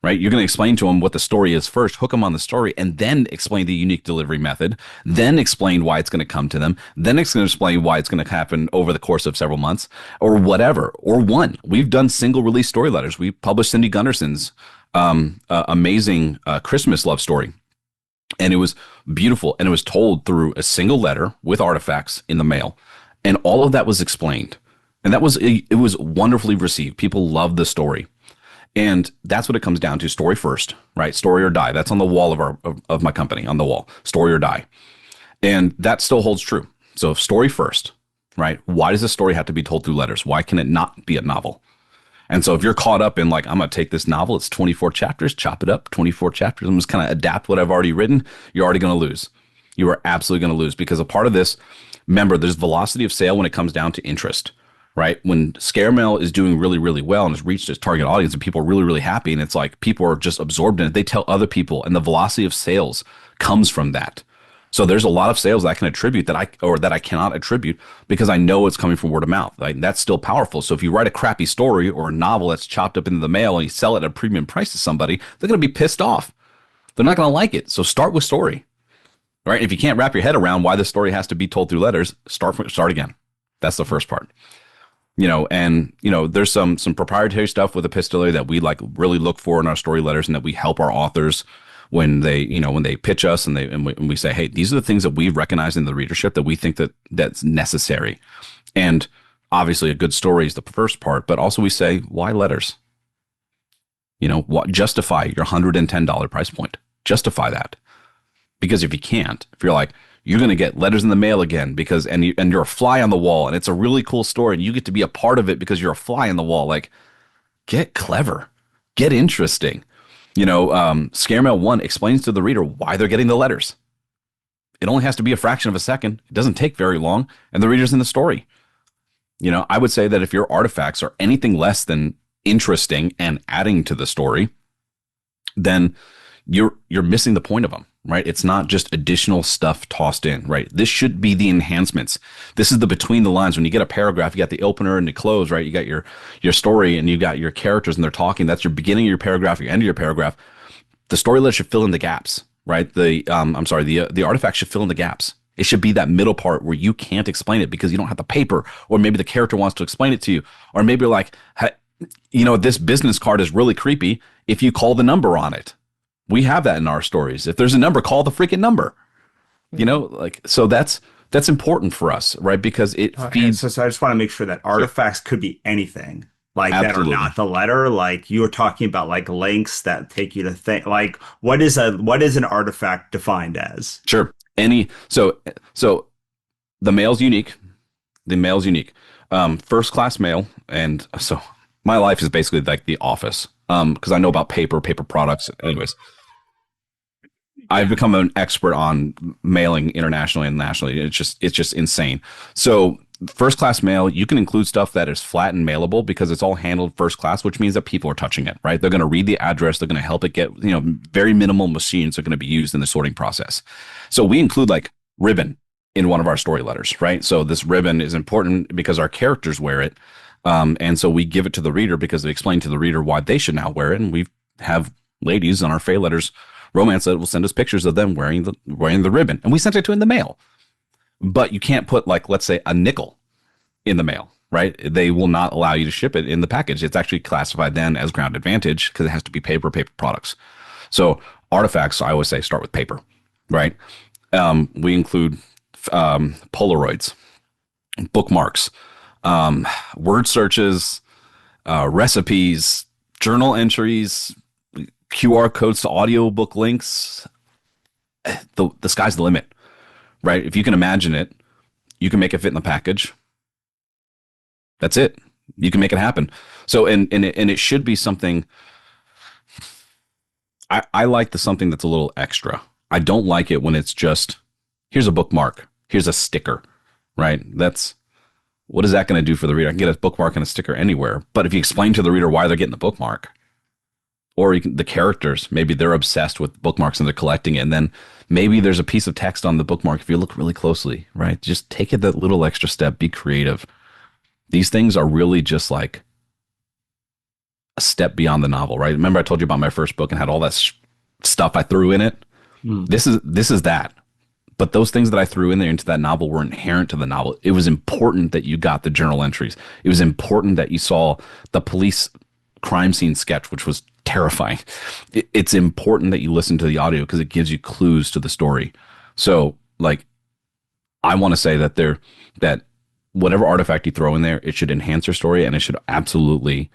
Right? You're going to explain to them what the story is first, hook them on the story, and then explain the unique delivery method, then explain why it's going to come to them, then it's going to explain why it's going to happen over the course of several months, or whatever, or one. We've done single release story letters. We published Cindy Gunderson's amazing Christmas love story, and it was beautiful, and it was told through a single letter with artifacts in the mail, and all of that was explained, and it was wonderfully received. People loved the story. And that's what it comes down to. Story first, right? Story or die. That's on the wall of my company, on the wall. Story or die. And that still holds true. So story first, right? Why does a story have to be told through letters? Why can it not be a novel? And so if you're caught up in like, I'm going to take this novel, it's 24 chapters, chop it up, 24 chapters, and just kind of adapt what I've already written, you're already going to lose. You are absolutely going to lose, because a part of this, remember, there's velocity of sale when it comes down to interest. Right? When scare mail is doing really, really well and has reached its target audience and people are really, really happy, and it's like people are just absorbed in it, they tell other people, and the velocity of sales comes from that. So there's a lot of sales that I can attribute that I cannot attribute because I know it's coming from word of mouth. Like, that's still powerful. So if you write a crappy story or a novel that's chopped up into the mail and you sell it at a premium price to somebody, they're going to be pissed off. They're not going to like it. So start with story. Right? If you can't wrap your head around why the story has to be told through letters, start again. That's the first part. There's some proprietary stuff with epistolary that we like really look for in our story letters, and that we help our authors when they pitch us and we say, hey, these are the things that we recognize in the readership that we think that's necessary. And obviously a good story is the first part, but also we say, why letters? Justify your $110 price point. Justify that. Because if you can't, if you're like, you're going to get letters in the mail again and you're a fly on the wall, and it's a really cool story and you get to be a part of it because you're a fly on the wall. Like, get clever, get interesting. Scare Mail 1 explains to the reader why they're getting the letters. It only has to be a fraction of a second. It doesn't take very long, and the reader's in the story. I would say that if your artifacts are anything less than interesting and adding to the story, then you're missing the point of them. Right? It's not just additional stuff tossed in, right? This should be the enhancements. This is the between the lines. When you get a paragraph, you got the opener and the close, right? You got your story and you got your characters and they're talking. That's your beginning of your paragraph, your end of your paragraph. The story letter should fill in the gaps, right? The artifact should fill in the gaps. It should be that middle part where you can't explain it because you don't have the paper, or maybe the character wants to explain it to you, or maybe you're like, hey, this business card is really creepy if you call the number on it. We have that in our stories. If there's a number, call the freaking number. So that's important for us, right? Because it feeds. So I just want to make sure that artifacts could be anything, like Absolutely. that are not the letter. Like you were talking about, like links that take you to think. Like what is an artifact defined as? Sure. So the mail's unique. First class mail, and so my life is basically like the office. Because I know about paper products. Anyways, I've become an expert on mailing internationally and nationally. It's just insane. So first class mail, you can include stuff that is flat and mailable because it's all handled first class, which means that people are touching it, right? They're going to read the address. They're going to help it get, very minimal machines are going to be used in the sorting process. So we include like ribbon in one of our story letters, right? So this ribbon is important because our characters wear it. And so we give it to the reader because they explain to the reader why they should now wear it. And we have ladies on our Fae Letters romance that will send us pictures of them wearing the ribbon. And we sent it to in the mail. but you can't put like, let's say, a nickel in the mail, right? They will not allow you to ship it in the package. It's actually classified then as ground advantage because it has to be paper products. So artifacts, I always say, start with paper, right? We include Polaroids, bookmarks, word searches, recipes, journal entries, QR codes to audiobook links. The sky's the limit, right? If you can imagine it, you can make it fit in the package. That's it. You can make it happen. So, and it should be something. I like something that's a little extra. I don't like it when it's just, here's a bookmark, here's a sticker, right? What is that going to do for the reader? I can get a bookmark and a sticker anywhere. But if you explain to the reader why they're getting the bookmark, or the characters, maybe they're obsessed with bookmarks and they're collecting it, and then maybe there's a piece of text on the bookmark if you look really closely, right? Just take it that little extra step, be creative. These things are really just like a step beyond the novel, right? Remember I told you about my first book and had all that stuff I threw in it? This is that. But those things that I threw in there into that novel were inherent to the novel. It was important that you got the journal entries. It was important that you saw the police crime scene sketch, which was terrifying. It's important that you listen to the audio because it gives you clues to the story. So, like, I want to say that whatever artifact you throw in there, it should enhance your story, and it should absolutely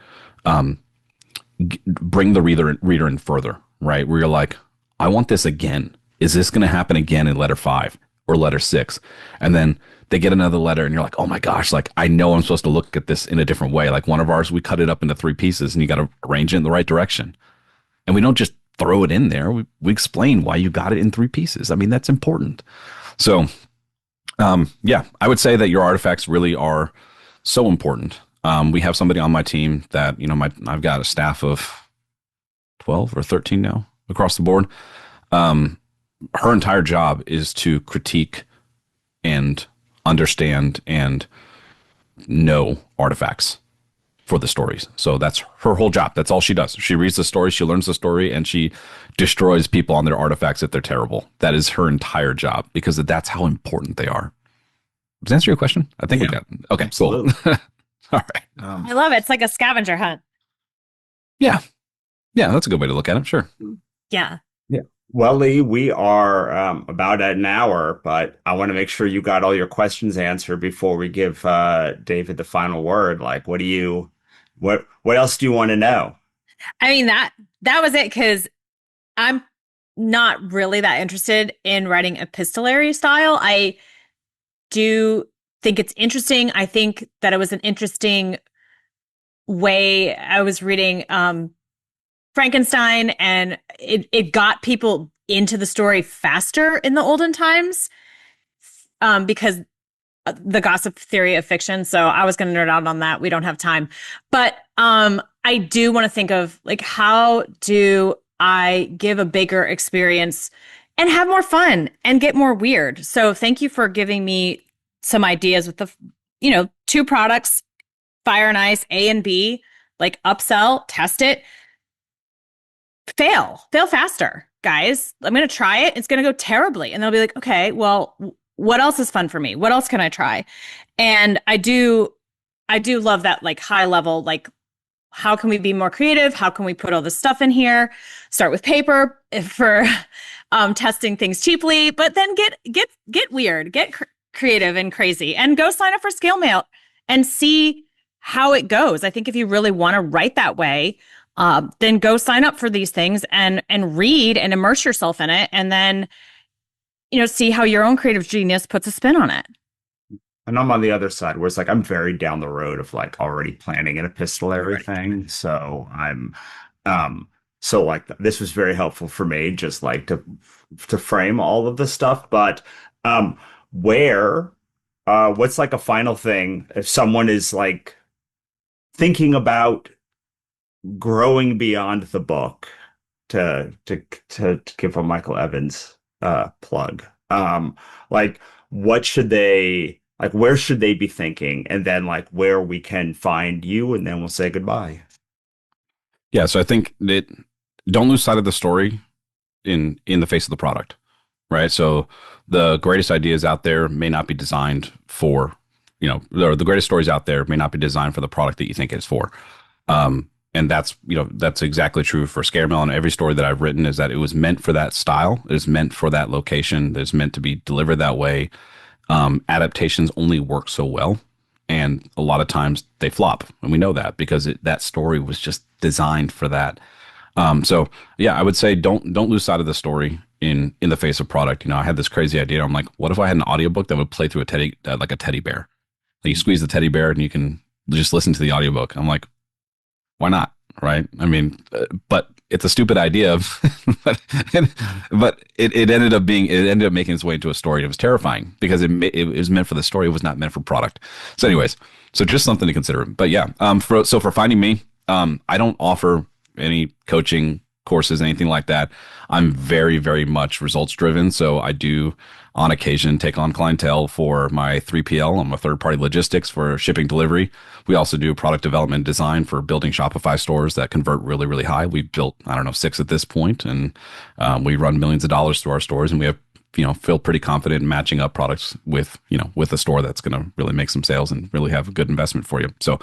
bring the reader in further, right? Where you're like, I want this again. Is this going to happen again in letter 5 or letter 6? And then they get another letter and you're like, oh my gosh, like I know I'm supposed to look at this in a different way. Like one of ours, we cut it up into 3 pieces and you got to arrange it in the right direction. And we don't just throw it in there. We explain why you got it in 3 pieces. I mean, that's important. So, yeah, I would say that your artifacts really are so important. We have somebody on my team that, I've got a staff of 12 or 13 now across the board. Her entire job is to critique and understand and know artifacts for the stories. So that's her whole job. That's all she does. She reads the story, she learns the story, and she destroys people on their artifacts if they're terrible. That is her entire job because that's how important they are. Does that answer your question? I think we got it. Okay, absolutely. Cool. All right. I love it. It's like a scavenger hunt. Yeah. Yeah, that's a good way to look at it. Sure. Yeah. Yeah. Well, Lee, we are about at an hour, but I want to make sure you got all your questions answered before we give David the final word. Like, what else do you want to know? I mean, that was it, because I'm not really that interested in writing epistolary style. I do think it's interesting. I think that it was an interesting way. I was reading Frankenstein, and it got people into the story faster in the olden times because the gossip theory of fiction. So I was going to nerd out on that. We don't have time. But I do want to think of, like, how do I give a bigger experience and have more fun and get more weird? So thank you for giving me some ideas with the, 2 products, Fire and Ice, A and B, like upsell, test it, fail faster, guys. I'm going to try it. It's going to go terribly. And they'll be like, okay, well, what else is fun for me? What else can I try? And I do love that, like, high level, like, how can we be more creative? How can we put all this stuff in here? Start with paper for testing things cheaply, but then get weird, get creative and crazy, and go sign up for Scale Mail and see how it goes. I think if you really want to write that way, then go sign up for these things and read and immerse yourself in it, and then see how your own creative genius puts a spin on it. And I'm on the other side where it's like I'm very down the road of like already planning an epistolary thing. So I'm so like this was very helpful for me, just like to frame all of the stuff. But what's like a final thing if someone is like thinking about growing beyond the book, to give a Michael Evans plug, like what should they, like where should they be thinking, and then like where we can find you, and then we'll say goodbye. Yeah, so I think that don't lose sight of the story in the face of the product, right? So the greatest ideas out there may not be designed for, the greatest stories out there may not be designed for the product that you think it's for. And that's exactly true for Scaremail. And every story that I've written is that it was meant for that style. It is meant for that location. It's meant to be delivered that way. Adaptations only work so well. And a lot of times they flop. And we know that because that story was just designed for that. So yeah, I would say don't lose sight of the story in the face of product. I had this crazy idea. I'm like, what if I had an audiobook that would play through like a teddy bear? Like you squeeze the teddy bear and you can just listen to the audiobook. I'm like, why not? Right? I mean, but it's a stupid idea, but it ended up making its way into a story. It was terrifying because it was meant for the story. It was not meant for product. So anyways, so just something to consider. But yeah, for finding me, I don't offer any coaching courses, anything like that. I'm very, very much results driven. So I do on occasion take on clientele for my 3PL. I'm a third party logistics for shipping delivery. We also do product development design for building Shopify stores that convert really, really high. We've built, 6 at this point, and we run millions of dollars through our stores, and we have, feel pretty confident in matching up products with a store that's going to really make some sales and really have a good investment for you. So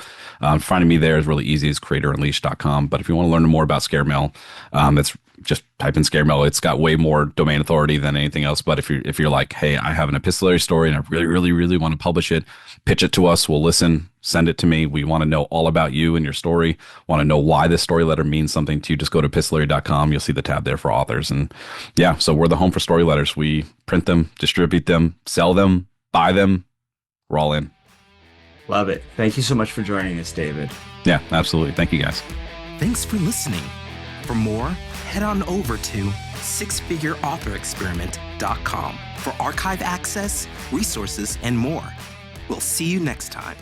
finding me there is really easy. It's creatorunleashed.com. But if you want to learn more about Scaremail, that's just type in Scaremail. It's got way more domain authority than anything else. But if you're like, hey, I have an epistolary story and I really, really, really want to publish it, pitch it to us. We'll listen. Send it to me. We want to know all about you and your story. Want to know why this story letter means something to you. Just go to epistolary.com. You'll see the tab there for authors. And yeah, so we're the home for story letters. We print them, distribute them, sell them, buy them. We're all in. Love it. Thank you so much for joining us, David. Yeah, absolutely. Thank you, guys. Thanks for listening. For more, head on over to sixfigureauthorexperiment.com for archive access, resources, and more. We'll see you next time.